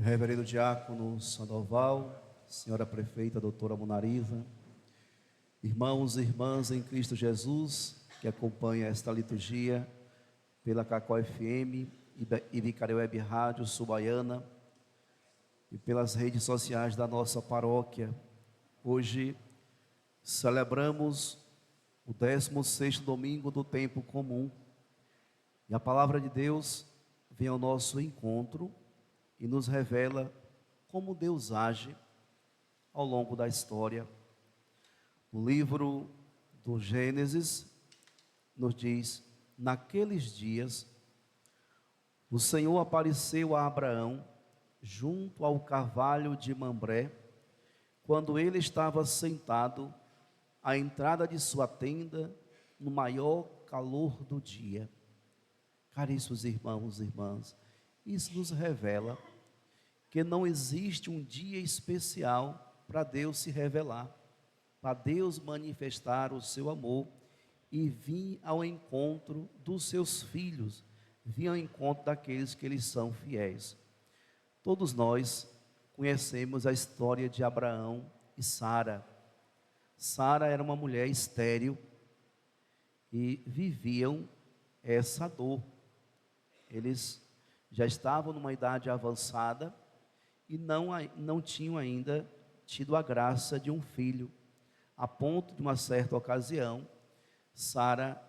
Reverendo Diácono Sandoval, Senhora Prefeita, Doutora Monariva, irmãos e irmãs em Cristo Jesus, que acompanha esta liturgia pela Cacó FM e Vicaria Web Rádio Subaiana e pelas redes sociais da nossa paróquia. Hoje celebramos o 16º domingo do tempo comum e a palavra de Deus vem ao nosso encontro e nos revela como Deus age ao longo da história. No livro do Gênesis, nos diz: naqueles dias, o Senhor apareceu a Abraão junto ao carvalho de Mamré, quando ele estava sentado à entrada de sua tenda, no maior calor do dia. Caríssimos irmãos e irmãs, isso nos revela que não existe um dia especial para Deus se revelar, para Deus manifestar o seu amor e vir ao encontro dos seus filhos, vir ao encontro daqueles que lhes são fiéis. Todos nós conhecemos a história de Abraão e Sara. Sara era uma mulher estéril e viviam essa dor. Eles já estavam numa idade avançada e não tinham ainda tido a graça de um filho, a ponto de uma certa ocasião, Sara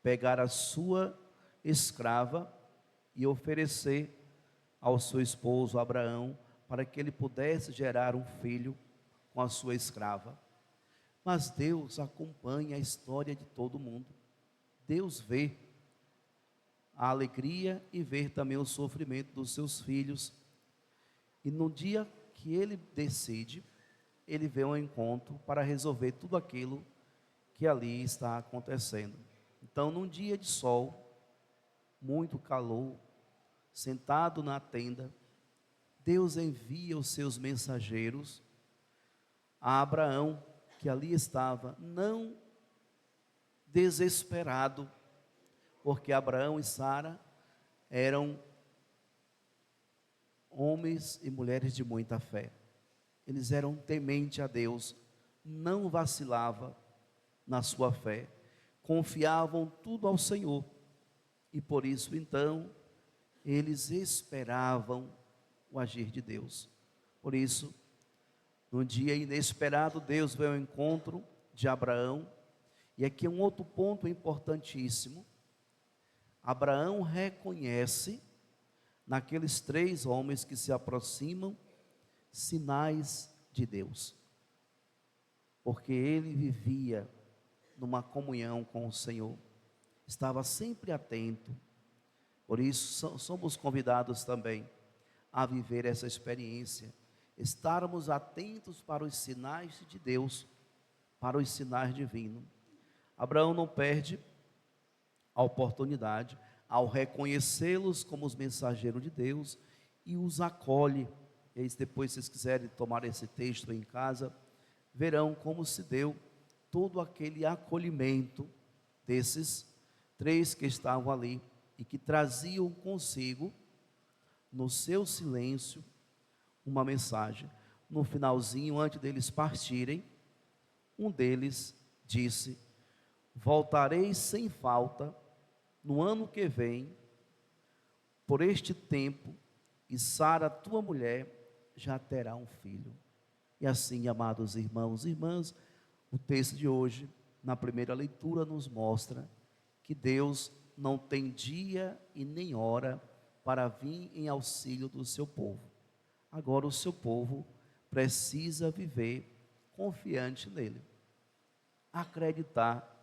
pegar a sua escrava e oferecer ao seu esposo Abraão para que ele pudesse gerar um filho com a sua escrava. Mas Deus acompanha a história de todo mundo. Deus vê a alegria e ver também o sofrimento dos seus filhos. E no dia que ele decide, ele vem ao encontro para resolver tudo aquilo que ali está acontecendo. Então, num dia de sol, muito calor, sentado na tenda, Deus envia os seus mensageiros a Abraão, que ali estava, não desesperado, porque Abraão e Sara eram homens e mulheres de muita fé. Eles eram tementes a Deus, não vacilavam na sua fé, confiavam tudo ao Senhor. E por isso, então, eles esperavam o agir de Deus. Por isso, num dia inesperado, Deus veio ao encontro de Abraão. E aqui um outro ponto importantíssimo. Abraão reconhece naqueles 3 homens que se aproximam sinais de Deus, porque ele vivia numa comunhão com o Senhor, estava sempre atento. Por isso somos convidados também a viver essa experiência, estarmos atentos para os sinais de Deus, para os sinais divinos. Abraão não perde a oportunidade ao reconhecê-los como os mensageiros de Deus e os acolhe. E aí, depois, se vocês quiserem tomar esse texto em casa, verão como se deu todo aquele acolhimento desses 3 que estavam ali e que traziam consigo, no seu silêncio, uma mensagem. No finalzinho, antes deles partirem, um deles disse: voltarei sem falta no ano que vem, por este tempo, e Sara, tua mulher, já terá um filho. E assim, amados irmãos e irmãs, o texto de hoje, na primeira leitura, nos mostra que Deus não tem dia e nem hora para vir em auxílio do seu povo. Agora o seu povo precisa viver confiante nele, acreditar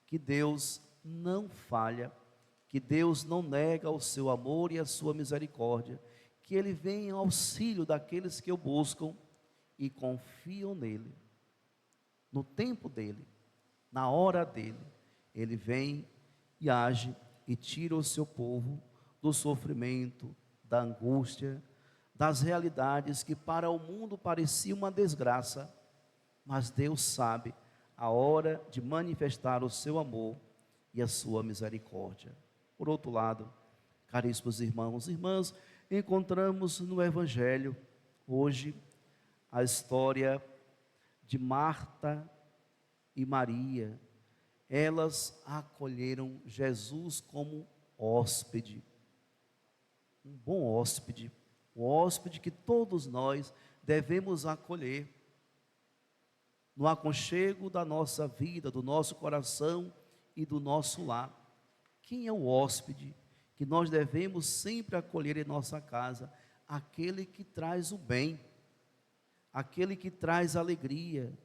que Deus não falha, que Deus não nega o seu amor e a sua misericórdia, que Ele vem em auxílio daqueles que o buscam e confiam nele. No tempo dele, na hora dele, Ele vem e age e tira o seu povo do sofrimento, da angústia, das realidades que para o mundo parecia uma desgraça, mas Deus sabe a hora de manifestar o seu amor e a sua misericórdia. Por outro lado, caríssimos irmãos e irmãs, encontramos no Evangelho, hoje, a história de Marta e Maria. Elas acolheram Jesus como hóspede, um bom hóspede, o hóspede que todos nós devemos acolher, no aconchego da nossa vida, do nosso coração e do nosso lar. Quem é o hóspede que nós devemos sempre acolher em nossa casa? Aquele que traz o bem, aquele que traz alegria,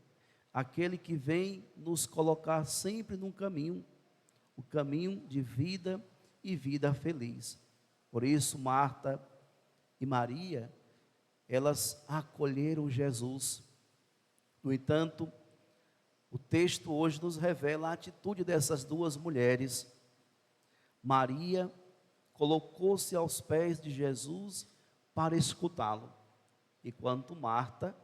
aquele que vem nos colocar sempre num caminho, o caminho de vida e vida feliz. Por isso, Marta e Maria, elas acolheram Jesus. No entanto, o texto hoje nos revela a atitude dessas duas mulheres. Maria colocou-se aos pés de Jesus para escutá-lo, enquanto Marta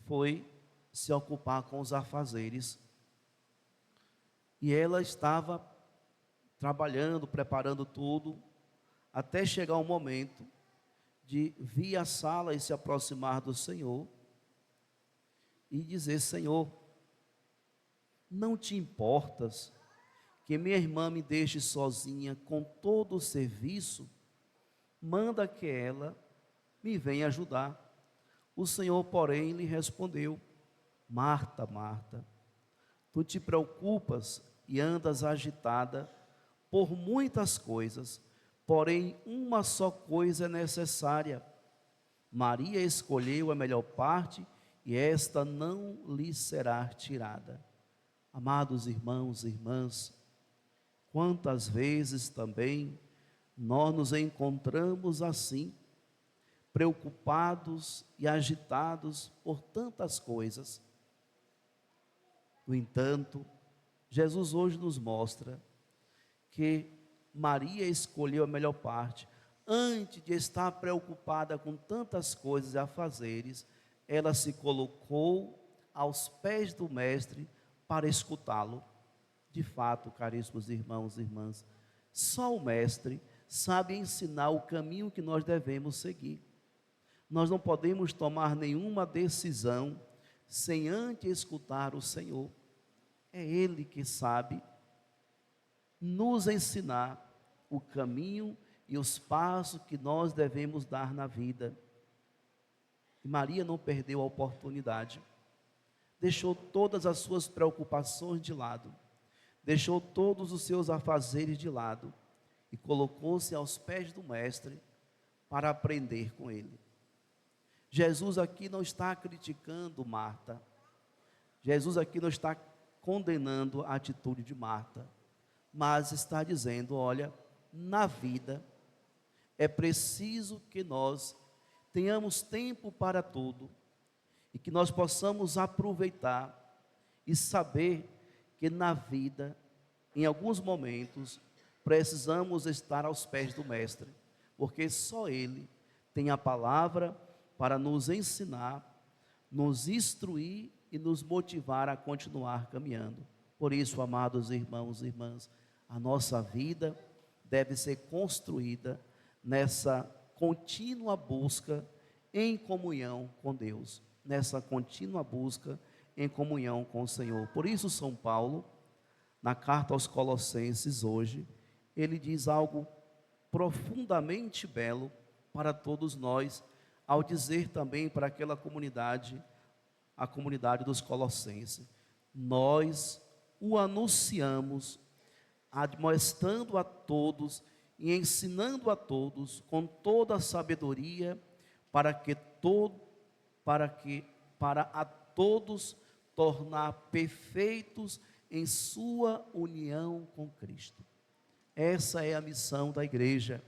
foi se ocupar com os afazeres. E ela estava trabalhando, preparando tudo, até chegar o momento de vir à sala e se aproximar do Senhor e dizer: Senhor, não te importas que minha irmã me deixe sozinha com todo o serviço? Manda que ela me venha ajudar. O Senhor, porém, lhe respondeu: Marta, Marta, tu te preocupas e andas agitada por muitas coisas, porém uma só coisa é necessária. Maria escolheu a melhor parte e esta não lhe será tirada. Amados irmãos e irmãs, quantas vezes também nós nos encontramos assim, preocupados e agitados por tantas coisas. No entanto, Jesus hoje nos mostra que Maria escolheu a melhor parte. Antes de estar preocupada com tantas coisas e afazeres, ela se colocou aos pés do Mestre para escutá-lo. De fato, caríssimos irmãos e irmãs, só o Mestre sabe ensinar o caminho que nós devemos seguir. Nós não podemos tomar nenhuma decisão sem antes escutar o Senhor. É Ele que sabe nos ensinar o caminho e os passos que nós devemos dar na vida. E Maria não perdeu a oportunidade, deixou todas as suas preocupações de lado, deixou todos os seus afazeres de lado e colocou-se aos pés do Mestre para aprender com ele. Jesus aqui não está criticando Marta, Jesus aqui não está condenando a atitude de Marta, mas está dizendo: olha, na vida é preciso que nós tenhamos tempo para tudo e que nós possamos aproveitar e saber que na vida, em alguns momentos, precisamos estar aos pés do Mestre, porque só Ele tem a palavra para nos ensinar, nos instruir e nos motivar a continuar caminhando. Por isso, amados irmãos e irmãs, a nossa vida deve ser construída nessa contínua busca em comunhão com Deus, nessa contínua busca em comunhão com o Senhor. Por isso, São Paulo, na carta aos Colossenses hoje, ele diz algo profundamente belo para todos nós, ao dizer também para aquela comunidade, a comunidade dos Colossenses: nós o anunciamos, admoestando a todos e ensinando a todos com toda a sabedoria, para a todos tornar perfeitos em sua união com Cristo. Essa é a missão da igreja,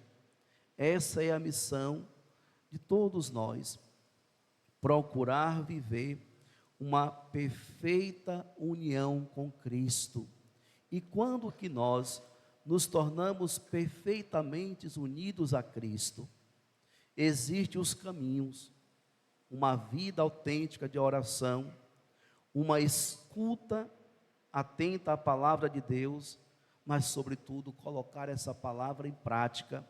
essa é a missão de todos nós, procurar viver uma perfeita união com Cristo. E quando que nós nos tornamos perfeitamente unidos a Cristo, existem os caminhos: uma vida autêntica de oração, uma escuta atenta à palavra de Deus, mas sobretudo colocar essa palavra em prática.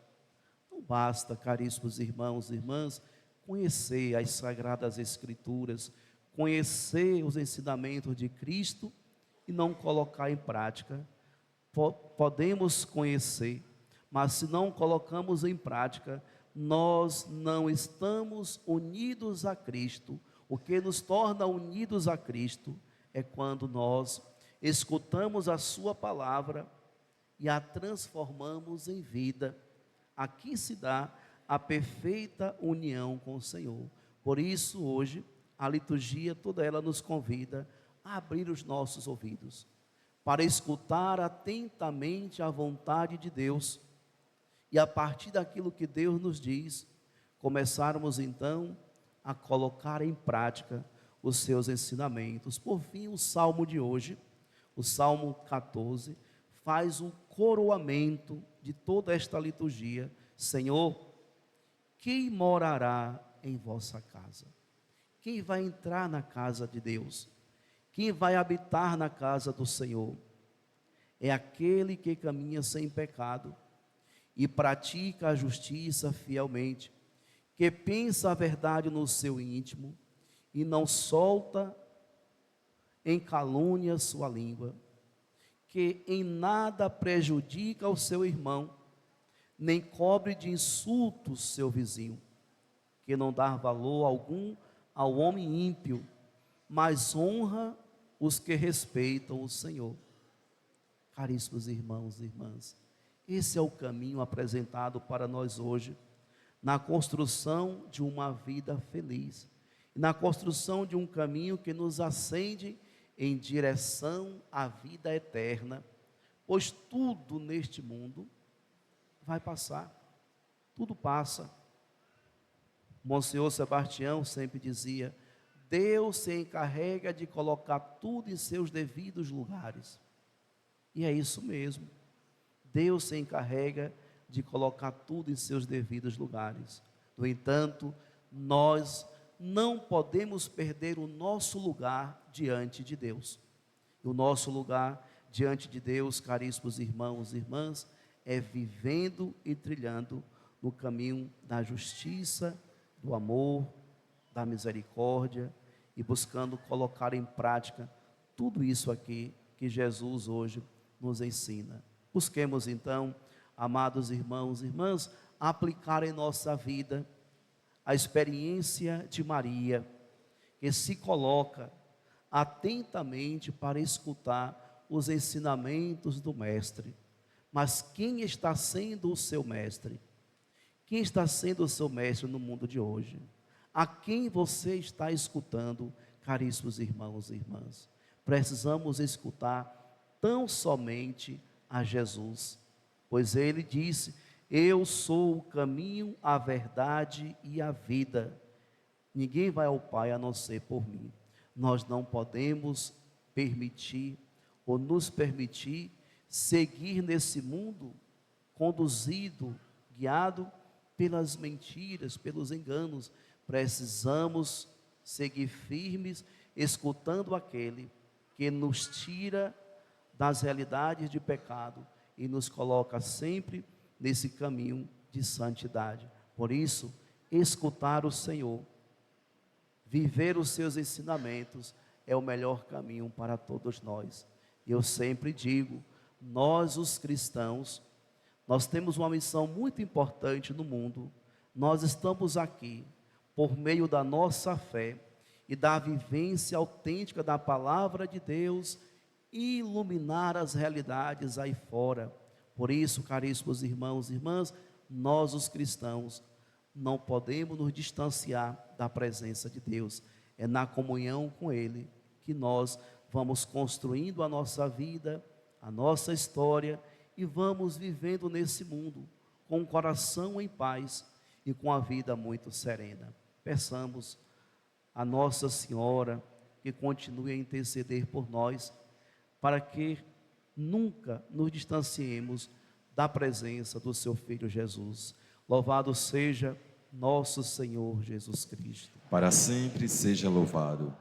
Não basta, caríssimos irmãos e irmãs, conhecer as Sagradas Escrituras, conhecer os ensinamentos de Cristo e não colocar em prática. Podemos conhecer, mas se não colocamos em prática, nós não estamos unidos a Cristo. O que nos torna unidos a Cristo é quando nós escutamos a sua palavra e a transformamos em vida. Aqui se dá a perfeita união com o Senhor. Por isso, hoje, a liturgia toda ela nos convida a abrir os nossos ouvidos, para escutar atentamente a vontade de Deus, e a partir daquilo que Deus nos diz, começarmos então a colocar em prática os seus ensinamentos. Por fim, o salmo de hoje, o Salmo 14, faz um coroamento de toda esta liturgia. Senhor, quem morará em vossa casa? Quem vai entrar na casa de Deus? Quem vai habitar na casa do Senhor? É aquele que caminha sem pecado e pratica a justiça fielmente, que pensa a verdade no seu íntimo e não solta em calúnia sua língua, que em nada prejudica o seu irmão, nem cobre de insultos seu vizinho, que não dá valor algum ao homem ímpio, mas honra os que respeitam o Senhor. Caríssimos irmãos e irmãs, esse é o caminho apresentado para nós hoje, na construção de uma vida feliz, na construção de um caminho que nos acende em direção à vida eterna, pois tudo neste mundo vai passar, tudo passa. Monsenhor Sebastião sempre dizia: Deus se encarrega de colocar tudo em seus devidos lugares. E é isso mesmo. Deus se encarrega de colocar tudo em seus devidos lugares. No entanto, nós não podemos perder o nosso lugar diante de Deus. O nosso lugar diante de Deus, caríssimos irmãos e irmãs, é vivendo e trilhando no caminho da justiça, do amor, da misericórdia e buscando colocar em prática tudo isso aqui que Jesus hoje nos ensina. Busquemos então, amados irmãos e irmãs, aplicar em nossa vida a experiência de Maria, que se coloca atentamente para escutar os ensinamentos do Mestre. Mas quem está sendo o seu Mestre? Quem está sendo o seu Mestre no mundo de hoje? A quem você está escutando, caríssimos irmãos e irmãs? Precisamos escutar tão somente a Jesus, pois ele disse: eu sou o caminho, a verdade e a vida. Ninguém vai ao Pai a não ser por mim. Nós não podemos permitir ou nos permitir seguir nesse mundo conduzido, guiado pelas mentiras, pelos enganos. Precisamos seguir firmes, escutando aquele que nos tira das realidades de pecado e nos coloca sempre nesse caminho de santidade. Por isso, escutar o Senhor, viver os seus ensinamentos é o melhor caminho para todos nós. Eu sempre digo, nós os cristãos, nós temos uma missão muito importante no mundo. Nós estamos aqui por meio da nossa fé e da vivência autêntica da palavra de Deus, iluminar as realidades aí fora. Por isso, caríssimos irmãos e irmãs, nós os cristãos não podemos nos distanciar da presença de Deus. É na comunhão com Ele que nós vamos construindo a nossa vida, a nossa história e vamos vivendo nesse mundo com o coração em paz e com a vida muito serena. Peçamos a Nossa Senhora que continue a interceder por nós, para que nunca nos distanciemos da presença do seu Filho Jesus. Louvado seja nosso Senhor Jesus Cristo. Para sempre seja louvado.